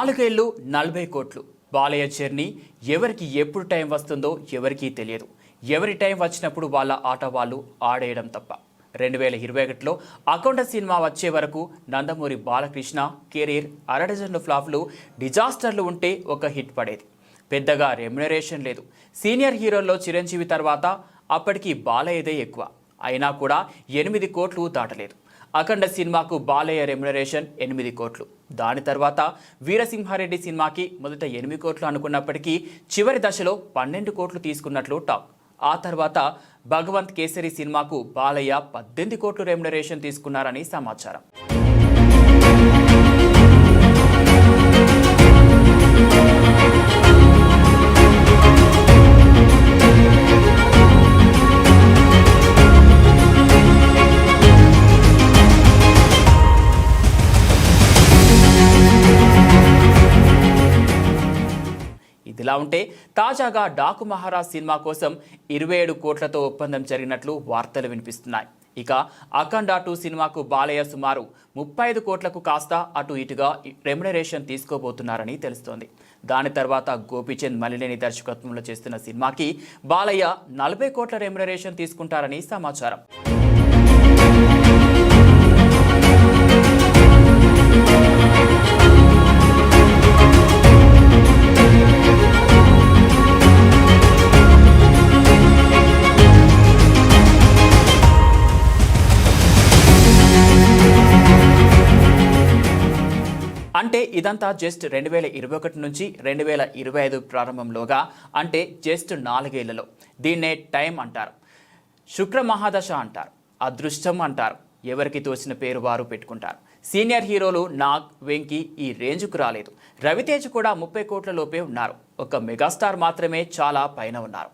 4 ఏళ్ళు 40 కోట్లు బాలయ్య జర్నీ ఎవరికి ఎప్పుడు టైం వస్తుందో ఎవరికీ తెలియదు. ఎవరి టైం వచ్చినప్పుడు వాళ్ళ ఆట వాళ్ళు ఆడేయడం తప్ప. 2021లో అఖండ సినిమా వచ్చే వరకు నందమూరి బాలకృష్ణ కెరీర్ అరడజన్లు ఫ్లాప్లు డిజాస్టర్లు ఉంటే ఒక హిట్ పడేది. పెద్దగా రెమ్యునరేషన్ లేదు. సీనియర్ హీరోల్లో చిరంజీవి తర్వాత అప్పటికి బాలయ్యదే ఎక్కువ. అయినా కూడా 8 కోట్లు దాటలేదు. అఖండ సినిమాకు బాలయ్య రెమ్యునరేషన్ 8 కోట్లు. దాని తర్వాత వీరసింహారెడ్డి సినిమాకి మొదట 8 కోట్లు అనుకున్నప్పటికీ చివరి దశలో 12 కోట్లు తీసుకున్నట్లు టాక్. ఆ తర్వాత భగవంత్ కేసరి సినిమాకు బాలయ్య 18 కోట్లు రెమ్యునరేషన్ తీసుకున్నారని సమాచారం. ఇదిలా ఉంటే తాజాగా డాకు మహారాజ్ సినిమా కోసం 27 కోట్లతో ఒప్పందం జరిగినట్లు వార్తలు వినిపిస్తున్నాయి. ఇక అఖండ 2 సినిమాకు బాలయ్య సుమారు 35 కోట్లకు కాస్త అటు ఇటుగా రెమ్యునరేషన్ తీసుకోబోతున్నారని తెలుస్తోంది. దాని తర్వాత గోపీచంద్ మలినేని దర్శకత్వంలో చేస్తున్న సినిమాకి బాలయ్య 40 కోట్ల రెమ్యునరేషన్ తీసుకుంటారని సమాచారం. అంటే ఇదంతా జస్ట్ 2021 నుంచి 2025 ప్రారంభంలోగా, అంటే జస్ట్ 4 ఏళ్లలో. దీన్నే టైం అంటారు, శుక్ర మహాదశ అంటారు, అదృష్టం అంటారు. ఎవరికి తోచిన పేరు వారు పెట్టుకుంటారు. సీనియర్ హీరోలు నాగ్, వెంకీ ఈ రేంజ్కు రాలేదు. రవితేజ్ కూడా 30 కోట్ల లోపే ఉన్నారు. ఒక మెగాస్టార్ మాత్రమే చాలా పైన ఉన్నారు.